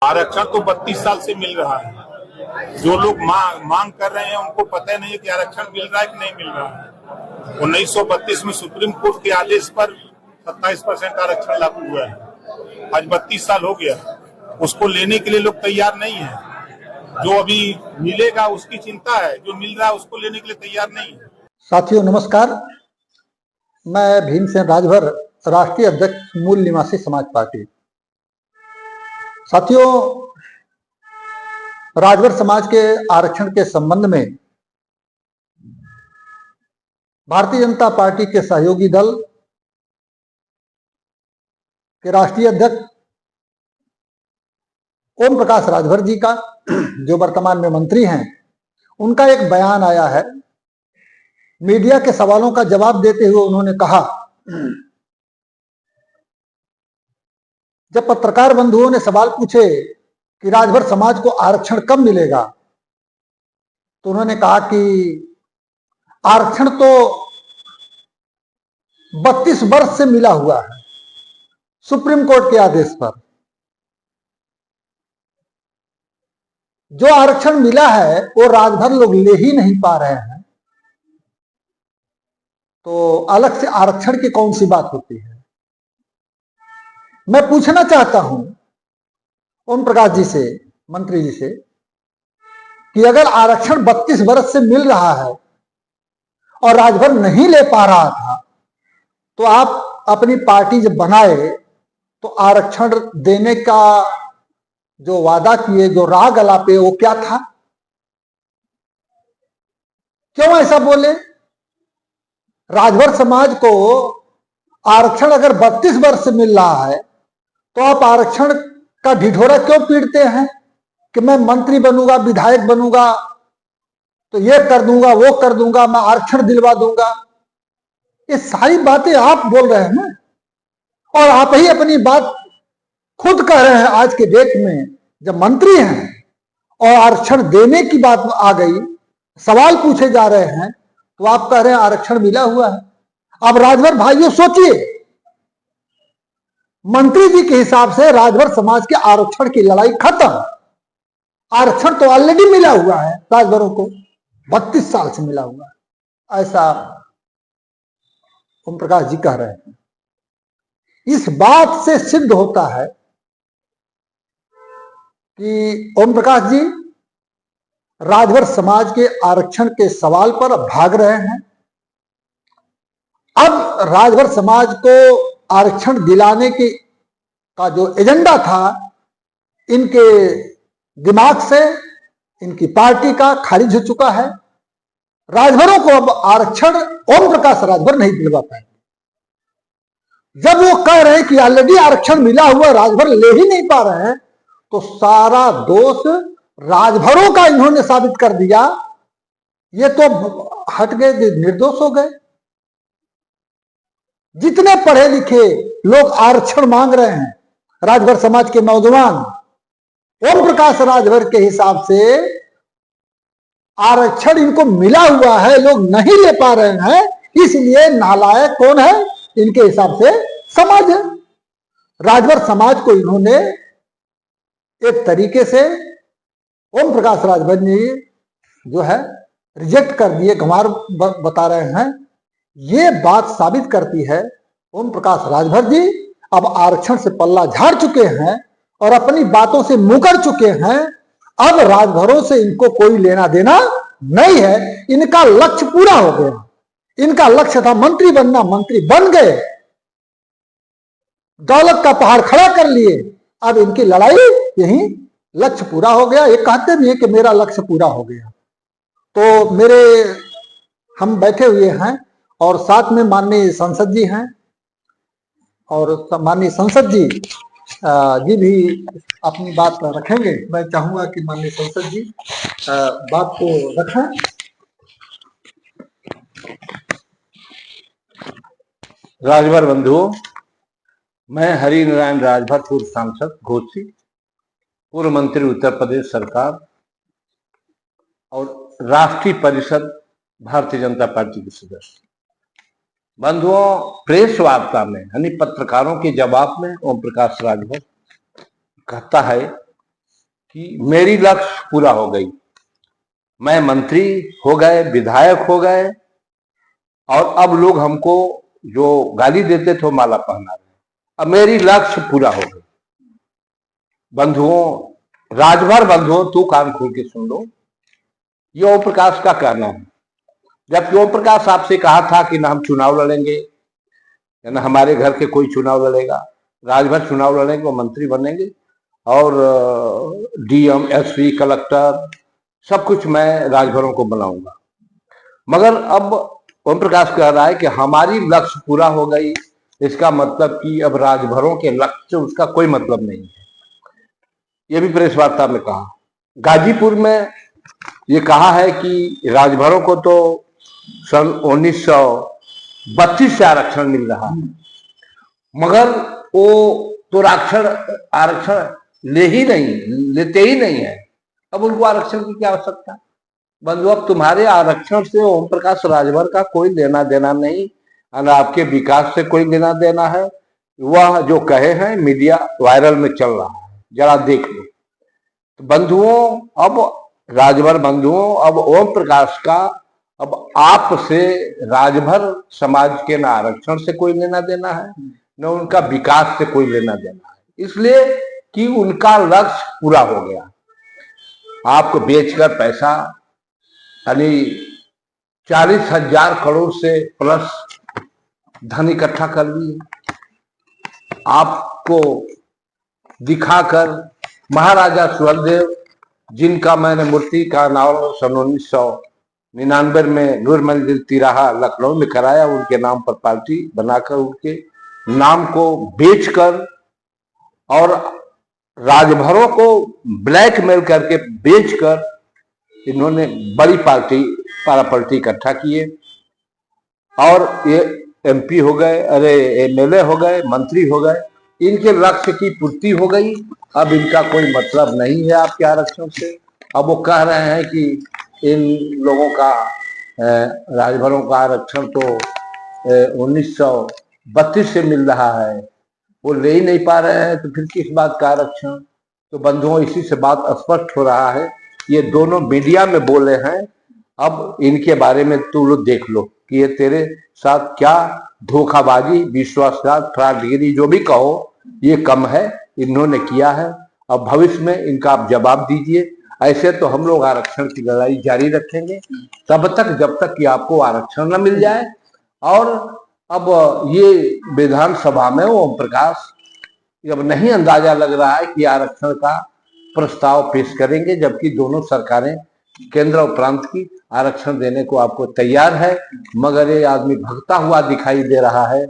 आरक्षण तो 32 साल से मिल रहा है। जो लोग मांग कर रहे हैं उनको पता नहीं है कि आरक्षण मिल रहा है कि नहीं मिल रहा है। 1932 में सुप्रीम कोर्ट के आदेश पर 27% आरक्षण लागू हुआ है। आज 32 साल हो गया, उसको लेने के लिए लोग तैयार नहीं है। जो अभी मिलेगा उसकी चिंता है, जो मिल रहा है उसको लेने के लिए तैयार नहीं है। साथियों नमस्कार, मैं भीमसेन राजभर, राष्ट्रीय अध्यक्ष मूल निवासी समाज पार्टी। साथियों, राजभर समाज के आरक्षण के संबंध में भारतीय जनता पार्टी के सहयोगी दल के राष्ट्रीय अध्यक्ष ओम प्रकाश राजभर जी का, जो वर्तमान में मंत्री हैं, उनका एक बयान आया है। मीडिया के सवालों का जवाब देते हुए उन्होंने कहा, जब पत्रकार बंधुओं ने सवाल पूछे कि राजभर समाज को आरक्षण कब मिलेगा, तो उन्होंने कहा कि आरक्षण तो 32 वर्ष से मिला हुआ है सुप्रीम कोर्ट के आदेश पर। जो आरक्षण मिला है वो राजभर लोग ले ही नहीं पा रहे हैं, तो अलग से आरक्षण की कौन सी बात होती है। मैं पूछना चाहता हूं ओम प्रकाश जी से, मंत्री जी से, कि अगर आरक्षण 32 वर्ष से मिल रहा है और राजभर नहीं ले पा रहा था, तो आप अपनी पार्टी जब बनाए तो आरक्षण देने का जो वादा किए, जो राग अलापे, वो क्या था? क्यों ऐसा बोले? राजभर समाज को आरक्षण अगर 32 वर्ष से मिल रहा है तो आप आरक्षण का ढिढोरा क्यों पीटते हैं कि मैं मंत्री बनूंगा, विधायक बनूंगा तो ये कर दूंगा, वो कर दूंगा, मैं आरक्षण दिलवा दूंगा। ये सारी बातें आप बोल रहे हैं ना, और आप ही अपनी बात खुद कह रहे हैं। आज के डेट में जब मंत्री हैं और आरक्षण देने की बात आ गई, सवाल पूछे जा रहे हैं, तो आप कह रहे हैं आरक्षण मिला हुआ है। अब राजभर भाइयों सोचिए, मंत्री जी के हिसाब से राजभर समाज के आरक्षण की लड़ाई खत्म। आरक्षण तो ऑलरेडी मिला हुआ है राजभरों को, 32 साल से मिला हुआ है, ऐसा ओम प्रकाश जी कह रहे हैं। इस बात से सिद्ध होता है कि ओम प्रकाश जी राजभर समाज के आरक्षण के सवाल पर भाग रहे हैं। अब राजभर समाज को आरक्षण दिलाने का जो एजेंडा था, इनके दिमाग से, इनकी पार्टी का खारिज हो चुका है। राजभरों को अब आरक्षण ओम प्रकाश राजभर नहीं दिलवा पाएंगे। जब वो कह रहे हैं कि ऑलरेडी आरक्षण मिला हुआ, राजभर ले ही नहीं पा रहे हैं, तो सारा दोष राजभरों का इन्होंने साबित कर दिया। ये तो हट गए, निर्दोष हो गए। जितने पढ़े लिखे लोग आरक्षण मांग रहे हैं, राजभर समाज के नौजवान, ओम प्रकाश राजभर के हिसाब से आरक्षण इनको मिला हुआ है, लोग नहीं ले पा रहे हैं, इसलिए नालायक कौन है? इनके हिसाब से समाज है। राजभर समाज को इन्होंने एक तरीके से ओम प्रकाश राजभर ने जो है रिजेक्ट कर दिए, गंवार बता रहे हैं। ये बात साबित करती है ओम प्रकाश राजभर जी अब आरक्षण से पल्ला झाड़ चुके हैं और अपनी बातों से मुकर चुके हैं। अब राजभरों से इनको कोई लेना देना नहीं है। इनका लक्ष्य पूरा हो गया। इनका लक्ष्य था मंत्री बनना, मंत्री बन गए, दौलत का पहाड़ खड़ा कर लिए। अब इनकी लड़ाई यही, लक्ष्य पूरा हो गया। ये कहते भी हैं कि मेरा लक्ष्य पूरा हो गया। तो हम बैठे हुए हैं और साथ में माननीय संसद जी हैं, और माननीय संसद जी भी अपनी बात रखेंगे। मैं चाहूंगा कि माननीय संसद जी बात को रखें। राजभर बंधुओं, मैं हरि नारायण राजभर, पूर्व सांसद घोसी, पूर्व मंत्री उत्तर प्रदेश सरकार और राष्ट्रीय परिषद भारतीय जनता पार्टी के सदस्य। बंधुओं, प्रेस वार्ता में यानी पत्रकारों के जवाब में ओम प्रकाश राजभर कहता है कि मेरी लक्ष्य पूरा हो गई, मैं मंत्री हो गए, विधायक हो गए, और अब लोग हमको जो गाली देते थे माला पहना रहे। अब मेरी लक्ष्य पूरा हो गई। बंधुओं, राजभर बंधुओं, तू कान खोल के सुन लो, ये ओम प्रकाश का कहना है। जबकि ओम प्रकाश आपसे कहा था कि ना हम चुनाव लड़ेंगे, ना हमारे घर के कोई चुनाव लड़ेगा, राजभर चुनाव लड़ेंगे, वो मंत्री बनेंगे, और डीएम, एसपी, कलेक्टर सब कुछ मैं राजभरों को बनाऊंगा। मगर अब ओम प्रकाश कह रहा है कि हमारी लक्ष्य पूरा हो गई, इसका मतलब कि अब राजभरों के लक्ष्य से उसका कोई मतलब नहीं है। ये भी प्रेस वार्ता में कहा। गाजीपुर में ये कहा है कि राजभरों को तो सन 1932 से आरक्षण मिल रहा है, मगर वो तो आरक्षण लेते ही नहीं है। अब उनको आरक्षण की क्या आवश्यकता? बंधु, अब तुम्हारे आरक्षण से ओम प्रकाश राजभर का कोई लेना देना नहीं, और आपके विकास से कोई लेना देना है। वह जो कहे हैं मीडिया वायरल में चल रहा है, जरा देख लो। तो बंधुओं, अब राजभर बंधुओं, अब ओम प्रकाश का अब आपसे राजभर समाज के ना आरक्षण से कोई लेना देना है, न उनका विकास से कोई लेना देना है, इसलिए कि उनका लक्ष्य पूरा हो गया। आपको बेचकर पैसा यानी 40,000 करोड़ से प्लस धन इकट्ठा कर लिए, आपको दिखाकर महाराजा सुहेलदेव, जिनका मैंने मूर्ति का नाम सन 1999 में नूर मंजिल तिराहा लखनऊ में कराया, उनके नाम पर पार्टी बनाकर उनके नाम को बेचकर और राजभरों को ब्लैकमेल करके बेचकर इन्होंने बड़ी प्रॉपर्टी इकट्ठा किए, और ये एमपी हो गए, अरे एमएलए हो गए, मंत्री हो गए, इनके लक्ष्य की पूर्ति हो गई। अब इनका कोई मतलब नहीं है आपके आरक्षण से। अब वो कह रहे हैं कि इन लोगों का राजभरों का आरक्षण तो 1932 से मिल रहा है, वो ले ही नहीं पा रहे हैं, तो फिर किस बात का आरक्षण? तो बंधुओं, इसी से बात स्पष्ट हो रहा है। ये दोनों मीडिया में बोले हैं, अब इनके बारे में तू लोग देख लो कि ये तेरे साथ क्या धोखाबाजी, विश्वासघात, फ्रॉडगिरी जो भी कहो, ये कम है, इन्होंने किया है। अब भविष्य में इनका आप जवाब दीजिए। ऐसे तो हम लोग आरक्षण की लड़ाई जारी रखेंगे तब तक जब तक कि आपको आरक्षण न मिल जाए। और अब ये विधानसभा में ओम प्रकाश अब नहीं अंदाजा लग रहा है कि आरक्षण का प्रस्ताव पेश करेंगे, जबकि दोनों सरकारें केंद्र और प्रांत की आरक्षण देने को आपको तैयार है, मगर ये आदमी भगता हुआ दिखाई दे रहा है।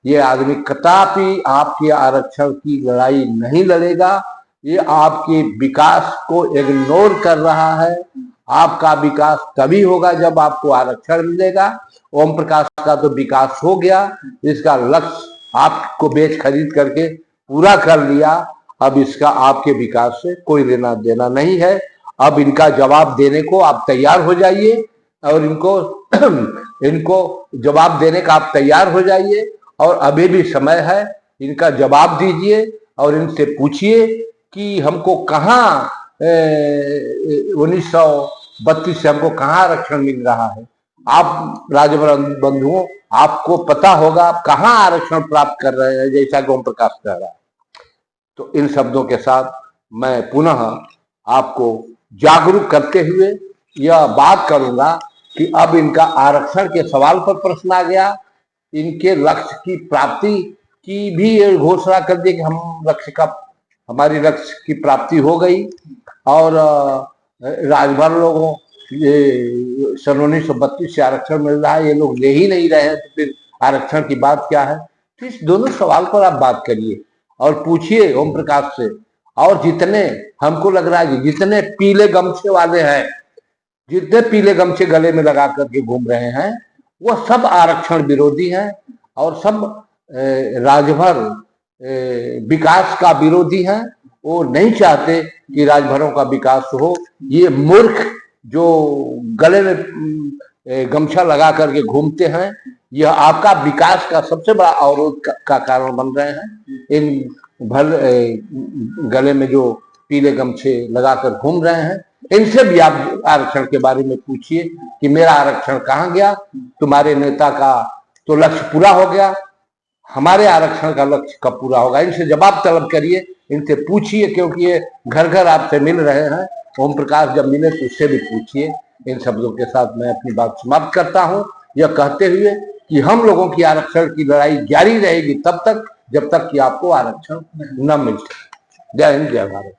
ये आदमी कदापि आपके आरक्षण की लड़ाई नहीं लड़ेगा, ये आपके विकास को इग्नोर कर रहा है। आपका विकास तभी होगा जब आपको आरक्षण मिलेगा। ओम प्रकाश का तो विकास हो गया, इसका लक्ष्य आपको बेच खरीद करके पूरा कर लिया। अब इसका आपके विकास से कोई लेना देना नहीं है। अब इनका जवाब देने को आप तैयार हो जाइए, और इनको जवाब देने का आप तैयार हो जाइए, और अभी भी समय है, इनका जवाब दीजिए और इनसे पूछिए कि हमको कहाँ 1932 से हमको कहाँ आरक्षण मिल रहा है। आप राजभर बंधुओं, आपको पता होगा आप कहाँ आरक्षण प्राप्त कर रहे हैं, जैसा कि ओम प्रकाश कह रहा है। तो इन शब्दों के साथ मैं पुनः आपको जागरूक करते हुए यह बात करूंगा कि अब इनका आरक्षण के सवाल पर प्रश्न आ गया, इनके लक्ष्य की प्राप्ति की भी ये घोषणा कर दी कि हमारी लक्ष्य की प्राप्ति हो गई, और राजभर लोगों ये सन 1932 से आरक्षण मिल रहा है, ये लोग ले ही नहीं रहे हैं, तो फिर आरक्षण की बात क्या है? तो इस दोनों सवाल पर आप बात करिए और पूछिए ओम प्रकाश से। और जितने हमको लग रहा है कि जितने पीले गमछे वाले हैं, जितने पीले गमछे गले में लगा करके घूम रहे हैं, वो सब आरक्षण विरोधी हैं और सब राजभर विकास का विरोधी हैं। वो नहीं चाहते कि राजभरों का विकास हो। ये मूर्ख जो गले में गमछा लगा करके घूमते हैं, यह आपका विकास का सबसे बड़ा अवरोध का कारण बन रहे हैं। इन गले में जो पीले गमछे लगाकर घूम रहे हैं, इनसे भी आप आरक्षण के बारे में पूछिए कि मेरा आरक्षण कहाँ गया, तुम्हारे नेता का तो लक्ष्य पूरा हो गया, हमारे आरक्षण का लक्ष्य कब पूरा होगा। इनसे जवाब तलब करिए, इनसे पूछिए, क्योंकि ये घर घर आपसे मिल रहे हैं। ओम प्रकाश जब मिले तो उससे भी पूछिए। इन शब्दों के साथ मैं अपनी बात समाप्त करता हूं, यह कहते हुए कि हम लोगों की आरक्षण की लड़ाई जारी रहेगी तब तक जब तक कि आपको आरक्षण न मिल सके। जय हिंद, जय भारत।